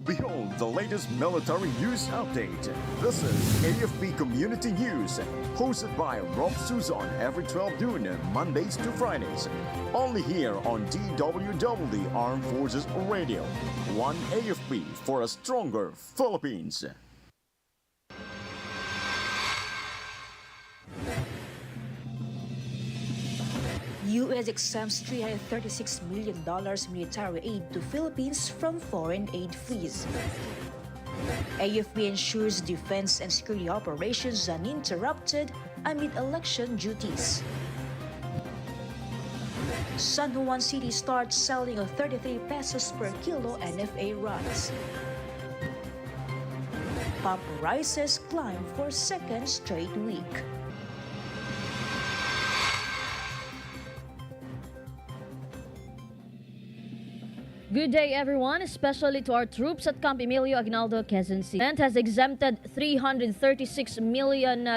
Behold the latest military news update. This is AFP Community News, hosted by Rob Suzon every 12 noon, Mondays to Fridays. Only here on DWDD Armed Forces Radio. One AFP for a stronger Philippines. U.S. exempts $336 million military aid to Philippines from foreign aid freeze. AFP ensures defense and security operations uninterrupted amid election duties. San Juan City starts selling of 33 pesos per kilo NFA rice. Pop prices climb for second straight week. Good day, everyone, especially to our troops at Camp Emilio Aguinaldo, Quezon City. The has exempted $336 million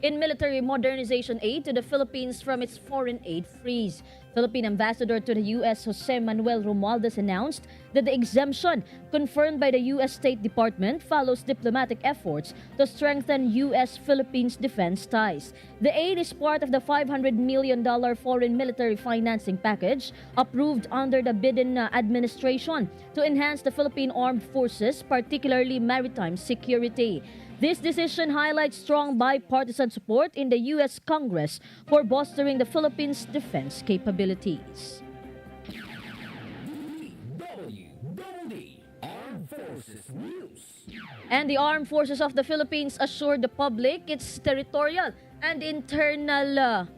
in military modernization aid to the Philippines from its foreign aid freeze. Philippine Ambassador to the U.S. Jose Manuel Romualdez announced that the exemption, confirmed by the U.S. State Department, follows diplomatic efforts to strengthen U.S.-Philippines defense ties. The aid is part of the $500 million foreign military financing package approved under the Biden administration to enhance the Philippine Armed Forces, particularly maritime security. This decision highlights strong bipartisan support in the U.S. Congress for bolstering the Philippines' defense capabilities. DWDD Armed Forces News. And the Armed Forces of the Philippines assured the public its territorial and internal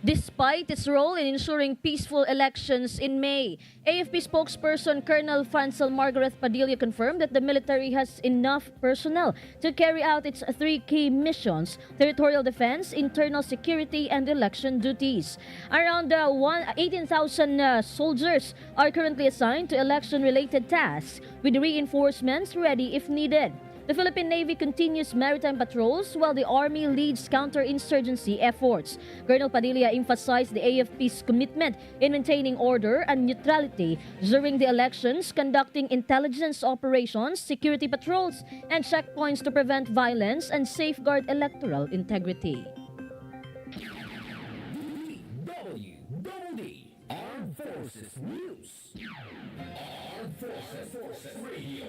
despite its role in ensuring peaceful elections in May. AFP spokesperson Colonel Francel Margaret Padilla confirmed that the military has enough personnel to carry out its three key missions: territorial defense, internal security, and election duties. Around 18,000 soldiers are currently assigned to election-related tasks, with reinforcements ready if needed. The Philippine Navy continues maritime patrols while the Army leads counterinsurgency efforts. Colonel Padilla emphasized the AFP's commitment in maintaining order and neutrality during the elections, conducting intelligence operations, security patrols, and checkpoints to prevent violence and safeguard electoral integrity. DWDD Armed Forces News. Armed Forces Radio.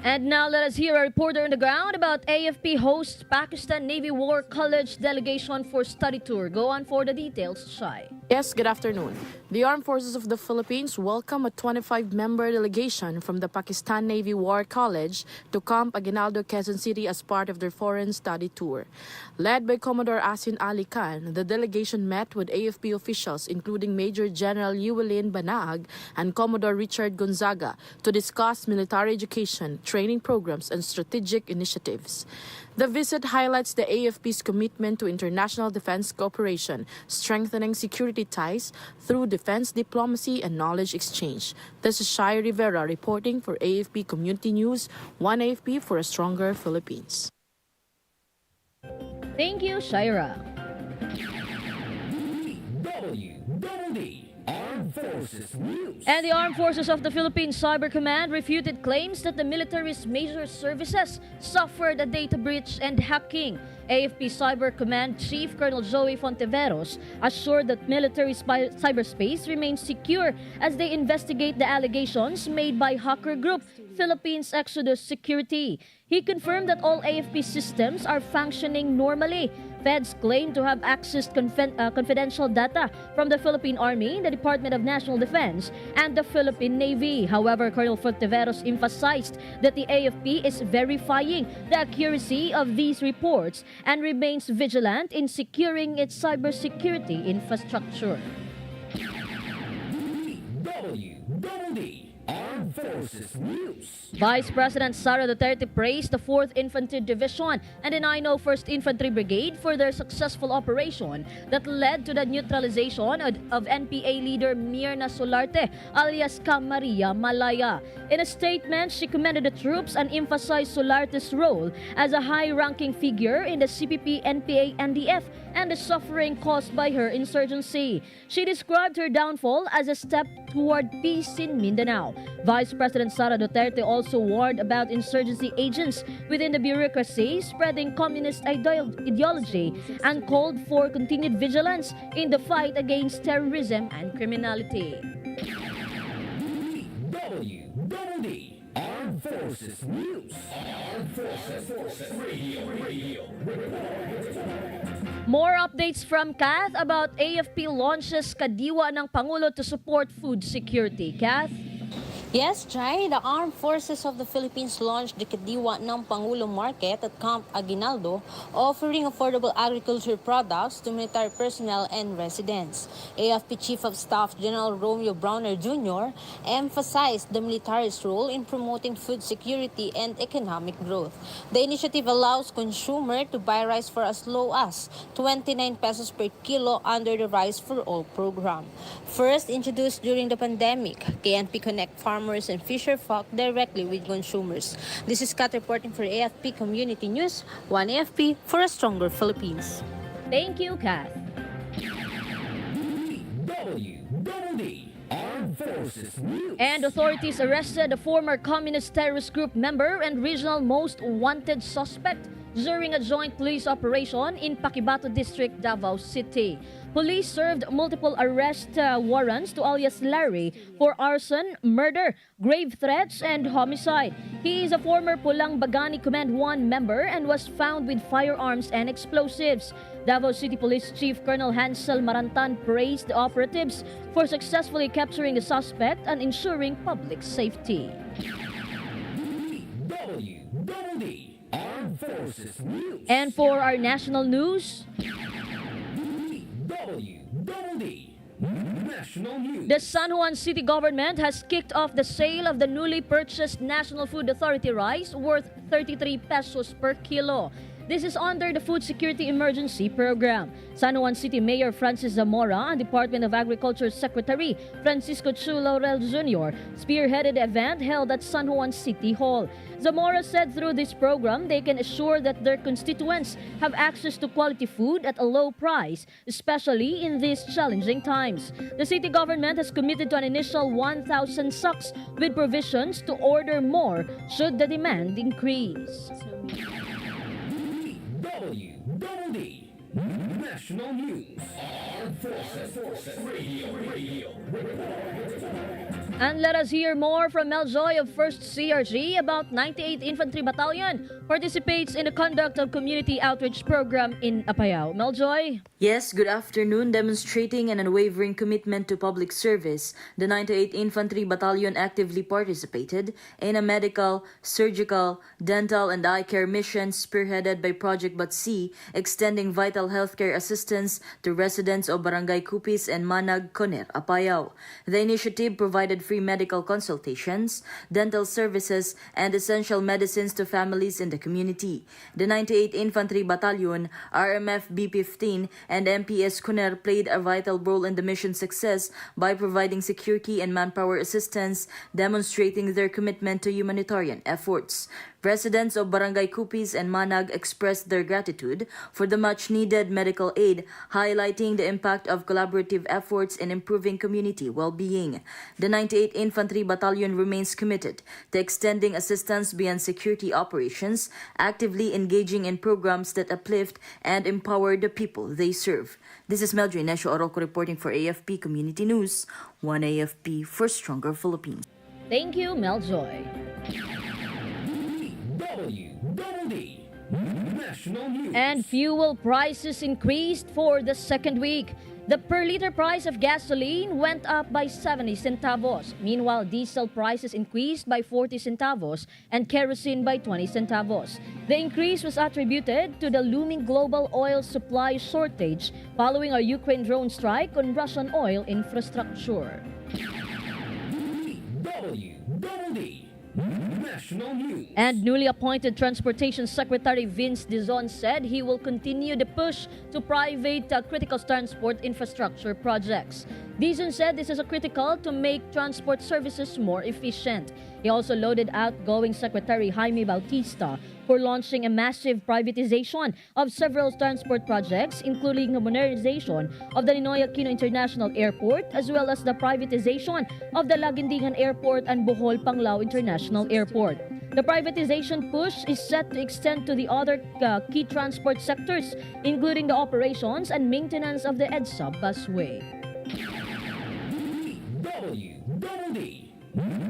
And now let us hear a reporter on the ground about AFP hosts Pakistan Navy War College delegation for study tour. Go on for the details, Shai. Yes, good afternoon. The Armed Forces of the Philippines welcome a 25-member delegation from the Pakistan Navy War College to Camp Aguinaldo, Quezon City as part of their foreign study tour. Led by Commodore Asin Ali Khan, the delegation met with AFP officials including Major General Yuwelin Banaag and Commodore Richard Gonzaga to discuss military education, training programs, and strategic initiatives. The visit highlights the AFP's commitment to international defense cooperation, strengthening security ties through defense diplomacy and knowledge exchange. This is Shai Rivera reporting for AFP Community News, One AFP for a stronger Philippines. Thank you, Shaira. DWDD Armed Forces News. And the Armed Forces of the Philippines Cyber Command refuted claims that the military's major services suffered a data breach and hacking. AFP Cyber Command Chief Colonel Joey Fonteveros assured that military cyberspace remains secure as they investigate the allegations made by hacker group Philippines Exodus Security. He confirmed that all AFP systems are functioning normally. Feds claim to have accessed confidential data from the Philippine Army, the Department of National Defense, and the Philippine Navy. However, Colonel Fonteveros emphasized that the AFP is verifying the accuracy of these reports and remains vigilant in securing its cybersecurity infrastructure. DWDD Armed Armed Forces News. Vice President Sara Duterte praised the 4th Infantry Division and the 901st Infantry Brigade for their successful operation that led to the neutralization of NPA leader Mirna Solarte alias Maria Malaya. In a statement, she commended the troops and emphasized Solarte's role as a high-ranking figure in the CPP, NPA, NDF and the suffering caused by her insurgency. She described her downfall as a step toward peace in Mindanao. Vice President Sara Duterte also warned about insurgency agents within the bureaucracy spreading communist ideology and called for continued vigilance in the fight against terrorism and criminality. DWDD Armed Forces News. Armed Forces Radio. More updates from Kath about AFP launches kadiwa ng Pangulo to support food security. Kath? Yes, Jai, the Armed Forces of the Philippines launched the Kadiwa ng Pangulo Market at Camp Aguinaldo, offering affordable agriculture products to military personnel and residents. AFP Chief of Staff General Romeo Browner Jr. emphasized the military's role in promoting food security and economic growth. The initiative allows consumers to buy rice for as low as 29 pesos per kilo under the Rice for All program. First introduced during the pandemic, KNP Connect farmers and fisher folk directly with consumers. This is Kat reporting for AFP Community News, One AFP for a stronger Philippines. Thank you, Kath. DWDD Armed Forces News. And authorities arrested a former communist terrorist group member and regional most wanted suspect during a joint police operation in Paquibato District, Davao City. Police served multiple arrest warrants to alias Larry for arson, murder, grave threats, and homicide. He is a former Pulang Bagani Command 1 member and was found with firearms and explosives. Davao City Police Chief Colonel Hansel Marantan praised the operatives for successfully capturing the suspect and ensuring public safety. DWDD Armed Forces News. And for our national news, DWDD National News. the San Juan City government has kicked off the sale of the newly purchased National Food Authority rice worth 33 pesos per kilo. This is under the Food Security Emergency Program. San Juan City Mayor Francis Zamora and Department of Agriculture Secretary Francisco Chu Laurel Jr. spearheaded the event held at San Juan City Hall. Zamora said through this program, they can assure that their constituents have access to quality food at a low price, especially in these challenging times. The city government has committed to an initial 1,000 sacks with provisions to order more should the demand increase. DWDD National News. Armed Forces Radio. And let us hear more from Meljoy of 1st CRG about 98th Infantry Battalion participates in the conduct of community outreach program in Apayao. Meljoy? Yes, good afternoon. Demonstrating an unwavering commitment to public service, the 98th Infantry Battalion actively participated in a medical, surgical, dental, and eye care mission spearheaded by Project Batsi, extending vital healthcare assistance to residents of Barangay Cupis and Manag, Coner, Apayao. The initiative provided free medical consultations, dental services, and essential medicines to families in the community. The 98th Infantry Battalion, RMF B-15, and MPS Coner played a vital role in the mission's success by providing security and manpower assistance, demonstrating their commitment to humanitarian efforts. Residents of Barangay Cupis and Manag expressed their gratitude for the much-needed medical aid, highlighting the impact of collaborative efforts in improving community well-being. The 98th Infantry Battalion remains committed to extending assistance beyond security operations, actively engaging in programs that uplift and empower the people they serve. This is Meldry Nesho Oroco reporting for AFP Community News, One AFP for Stronger Philippines. Thank you, Meljoy. DWDD National News. And fuel prices increased for the second week. The per liter price of gasoline went up by 70 centavos. Meanwhile, diesel prices increased by 40 centavos and kerosene by 20 centavos. The increase was attributed to the looming global oil supply shortage following our Ukraine drone strike on Russian oil infrastructure. DWDD Double D National News. And newly appointed Transportation Secretary Vince Dizon said he will continue the push to private critical transport infrastructure projects. Dizon said this is critical to make transport services more efficient. He also lauded outgoing Secretary Jaime Bautista for launching a massive privatization of several transport projects, including the modernization of the Ninoy Aquino International Airport, as well as the privatization of the Laguindingan Airport and Bohol Panglao International Airport. The privatization push is set to extend to the other key transport sectors, including the operations and maintenance of the EDSA busway. DWDD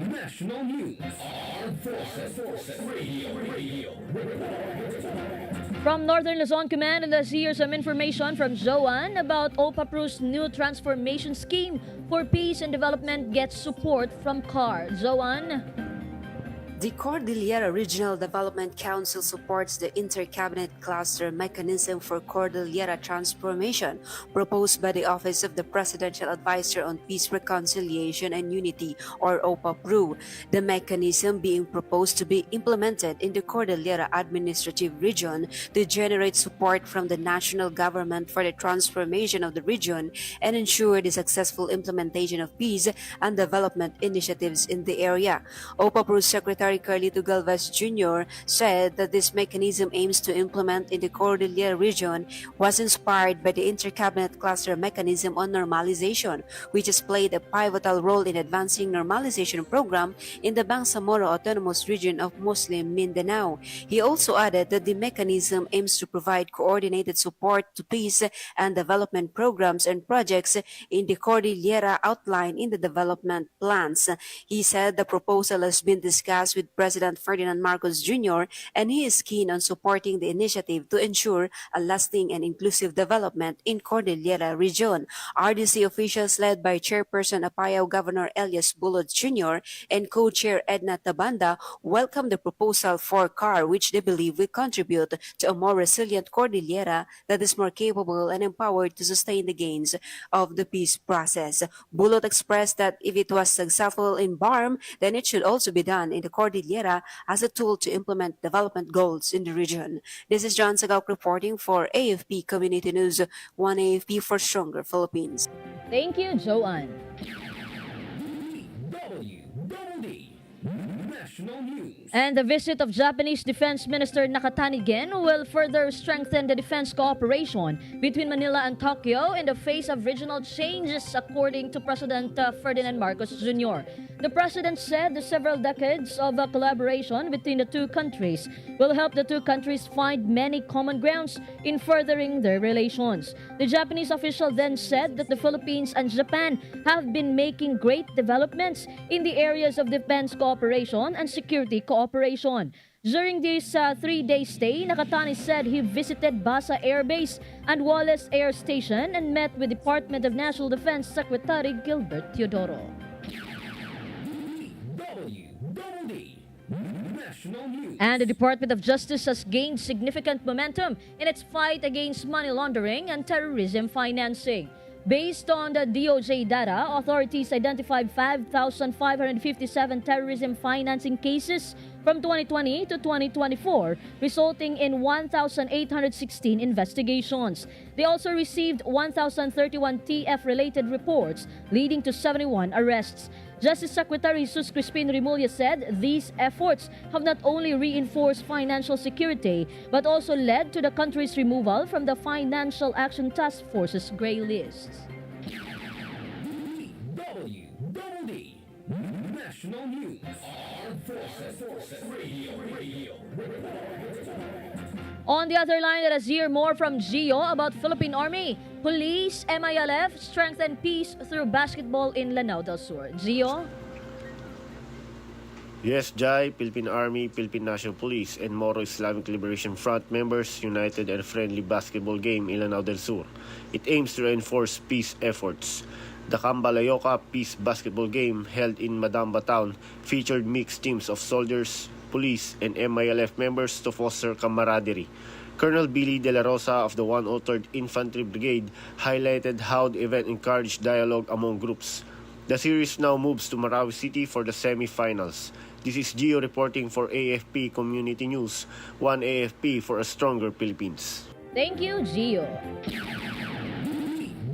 National News. Armed Forces Radio. From Northern Luzon Command, let's hear some information from Joanne about OPAPRU's new transformation scheme for peace and development gets support from CAR. Joanne? The Cordillera Regional Development Council supports the Inter-Cabinet Cluster Mechanism for Cordillera Transformation proposed by the Office of the Presidential Advisor on Peace, Reconciliation and Unity, or OPAPRU. The mechanism being proposed to be implemented in the Cordillera Administrative Region to generate support from the national government for the transformation of the region and ensure the successful implementation of peace and development initiatives in the area. OPAPRU's Secretary Carlito Galvez Jr. said that this mechanism aims to implement in the Cordillera region was inspired by the Inter-Cabinet Cluster Mechanism on Normalization, which has played a pivotal role in advancing normalization program in the Bangsamoro Autonomous Region of Muslim Mindanao. He also added that the mechanism aims to provide coordinated support to peace and development programs and projects in the Cordillera outlined in the development plans. He said the proposal has been discussed with President Ferdinand Marcos Jr. and he is keen on supporting the initiative to ensure a lasting and inclusive development in Cordillera region. RDC officials led by Chairperson Apayao Governor Elias Bulod Jr. and Co-Chair Edna Tabanda welcomed the proposal for CAR, which they believe will contribute to a more resilient Cordillera that is more capable and empowered to sustain the gains of the peace process. Bulod expressed that if it was successful in BARM, then it should also be done in the Cordillera as a tool to implement development goals in the region. This is John Sagao reporting for AFP Community News, One AFP for Stronger Philippines. Thank you, Joanne. DWDD National News. And the visit of Japanese Defense Minister Nakatani Gen will further strengthen the defense cooperation between Manila and Tokyo in the face of regional changes, according to President Ferdinand Marcos Jr. The president said the several decades of collaboration between the two countries will help the two countries find many common grounds in furthering their relations. The Japanese official then said that the Philippines and Japan have been making great developments in the areas of defense cooperation and security cooperation. During this 3-day stay, Nakatani said he visited Basa Air Base and Wallace Air Station and met with Department of National Defense Secretary Gilbert Teodoro. DWDD National News. And the Department of Justice has gained significant momentum in its fight against money laundering and terrorism financing. Based on the DOJ data, authorities identified 5,557 terrorism financing cases from 2020 to 2024, resulting in 1,816 investigations. They also received 1,031 TF-related reports, leading to 71 arrests. Justice Secretary Jesus Crispin Rimulya said these efforts have not only reinforced financial security, but also led to the country's removal from the Financial Action Task Force's gray list. DWDD National News. Armed Forces Radio. On the other line, let us hear more from Gio about Philippine Army, Police, MILF, strengthen peace through basketball in Lanao del Sur. Gio? Yes, Jai, Philippine Army, Philippine National Police, and Moro Islamic Liberation Front members united in a friendly basketball game in Lanao del Sur. It aims to reinforce peace efforts. The Kambalayoka Peace Basketball Game, held in Madamba Town, featured mixed teams of soldiers, police, and MILF members to foster camaraderie. Colonel Billy De La Rosa of the 103rd Infantry Brigade highlighted how the event encouraged dialogue among groups. The series now moves to Marawi City for the semi-finals. This is Gio reporting for AFP Community News, one AFP for a stronger Philippines. Thank you, Gio.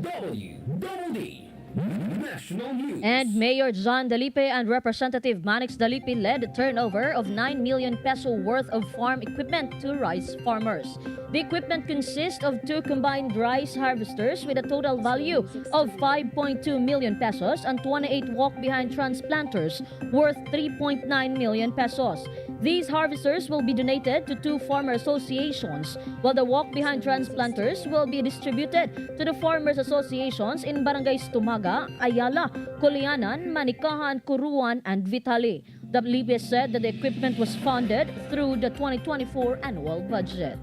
DWDD National News. And Mayor John Dalipe and Representative Manix Dalipe led the turnover of 9 million peso worth of farm equipment to rice farmers. The equipment consists of 2 combined rice harvesters with a total value of 5.2 million pesos and 28 walk-behind transplanters worth 3.9 million pesos. These harvesters will be donated to 2 farmer associations, while the walk-behind transplanters will be distributed to the farmers associations in Barangays Tumaga, Ayala, Kulianan, Manikahan, Kuruan, and Vitali. Dalipe said that the equipment was funded through the 2024 annual budget.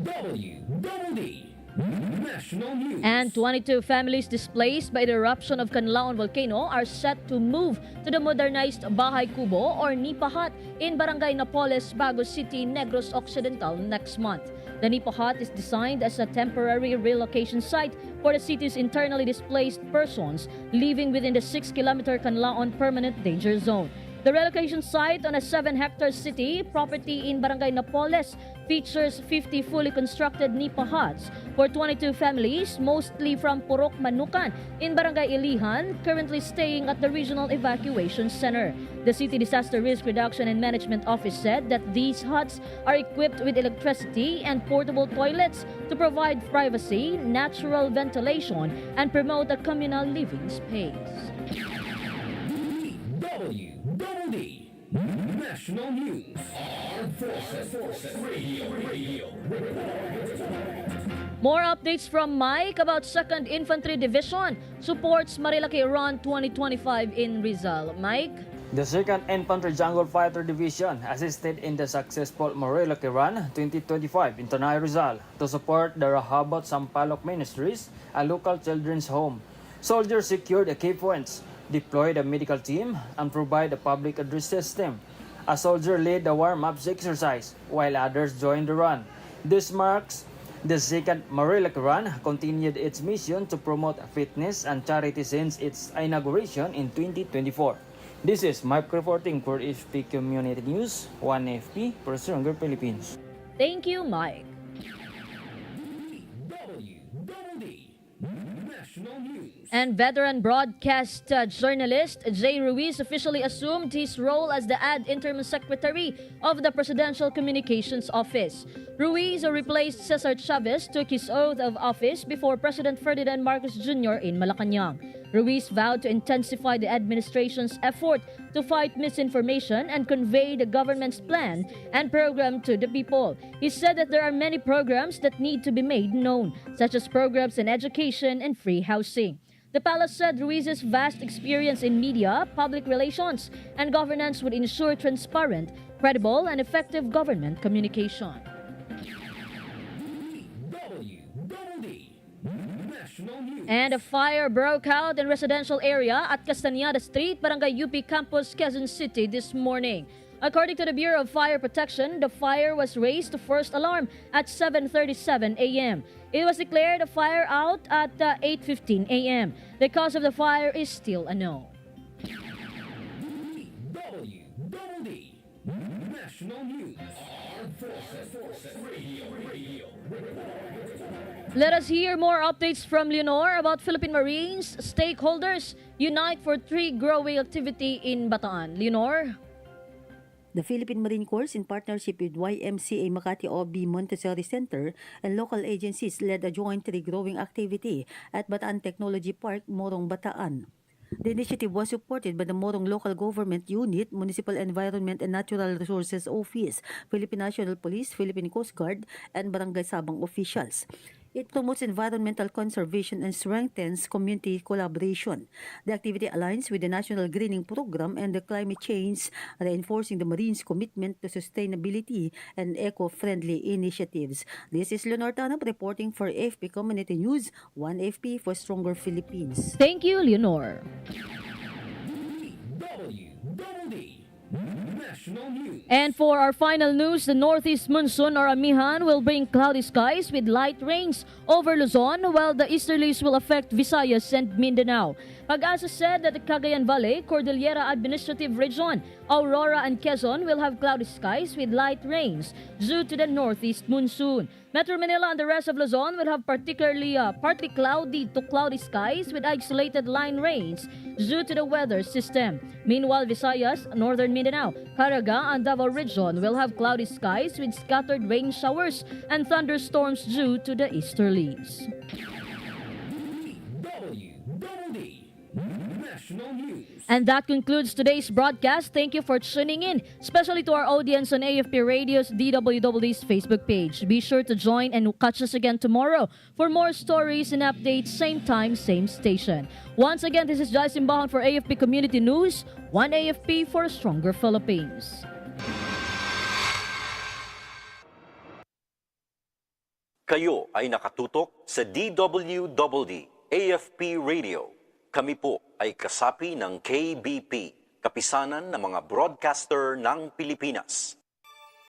DWDD National News. And 22 families displaced by the eruption of Canlaon volcano are set to move to the modernized Bahay Kubo or Nipa Hut in Barangay Napoles, Bago City, Negros Occidental next month. The Nipa Hut is designed as a temporary relocation site for the city's internally displaced persons living within the 6-kilometer Canlaon permanent danger zone. The relocation site on a 7-hectare city property in Barangay Napoles features 50 fully constructed Nipa huts for 22 families, mostly from Purok Manukan in Barangay Ilihan, currently staying at the Regional Evacuation Center. The City Disaster Risk Reduction and Management Office said that these huts are equipped with electricity and portable toilets to provide privacy, natural ventilation, and promote a communal living space. DWDD National News. Armed Forces Radio. More updates from Mike about 2nd Infantry Division supports Marilaki Run 2025 in Rizal. Mike? The 2nd Infantry Jungle Fighter Division assisted in the successful Marilaki Run 2025 in Tanay Rizal to support the Rahabat Sampaloc Ministries, a local children's home. Soldiers secured the key points, deployed a medical team, and provide a public address system. A soldier led the warm-up exercise, while others joined the run. This marks the 2nd Marilaki Run continued its mission to promote fitness and charity since its inauguration in 2024. This is Mike reporting for AFP Community News, one AFP for a stronger Philippines. Thank you, Mike. DWDD National News. And veteran broadcast journalist Jay Ruiz officially assumed his role as the ad interim secretary of the Presidential Communications Office. Ruiz, who replaced Cesar Chavez, took his oath of office before President Ferdinand Marcos Jr. in Malacanang. Ruiz vowed to intensify the administration's effort to fight misinformation and convey the government's plan and program to the people. He said that there are many programs that need to be made known, such as programs in education and free housing. The palace said Ruiz's vast experience in media, public relations, and governance would ensure transparent, credible, and effective government communication. DWDD National News. And a fire broke out in residential area at Castañeda Street, Barangay UP Campus, Quezon City this morning. According to the Bureau of Fire Protection, the fire was raised to first alarm at 7:37 a.m. It was declared a fire out at 8:15 a.m. The cause of the fire is still unknown. DWDD National News. Armed Forces Radio. Let us hear more updates from Leonor about Philippine Marines. Stakeholders unite for tree growing activity in Bataan. Leonor? The Philippine Marine Corps, in partnership with YMCA Makati OB Montessori Center and local agencies, led a joint tree growing activity at Bataan Technology Park, Morong, Bataan. The initiative was supported by the Morong Local Government Unit, Municipal Environment and Natural Resources Office, Philippine National Police, Philippine Coast Guard, and Barangay Sabang officials. It promotes environmental conservation and strengthens community collaboration. The activity aligns with the National Greening Program and the climate change, reinforcing the Marines' commitment to sustainability and eco-friendly initiatives. This is Leonor Tanap reporting for AFP Community News, one AFP for stronger Philippines. Thank you, Leonor. DWDD National News. And for our final news, the northeast monsoon or amihan will bring cloudy skies with light rains over Luzon, while the easterlies will affect Visayas and Mindanao. Pag-asa said that the Cagayan Valley, Cordillera Administrative Region, Aurora and Quezon will have cloudy skies with light rains due to the northeast monsoon. Metro Manila and the rest of Luzon will have partly cloudy to cloudy skies with isolated line rains due to the weather system. Meanwhile, Visayas, Northern Mindanao, Caraga and Davao Region will have cloudy skies with scattered rain showers and thunderstorms due to the easterlies. DWDD National News. And that concludes today's broadcast. Thank you for tuning in, especially to our audience on AFP Radio's DWDD's Facebook page. Be sure to join and catch us again tomorrow for more stories and updates, same time, same station. Once again, this is Joyce Imbahan for AFP Community News, one AFP for a stronger Philippines. Kayo ay nakatutok sa DWDD AFP Radio. Kami po ay kasapi ng KBP, Kapisanan ng mga Broadcaster ng Pilipinas.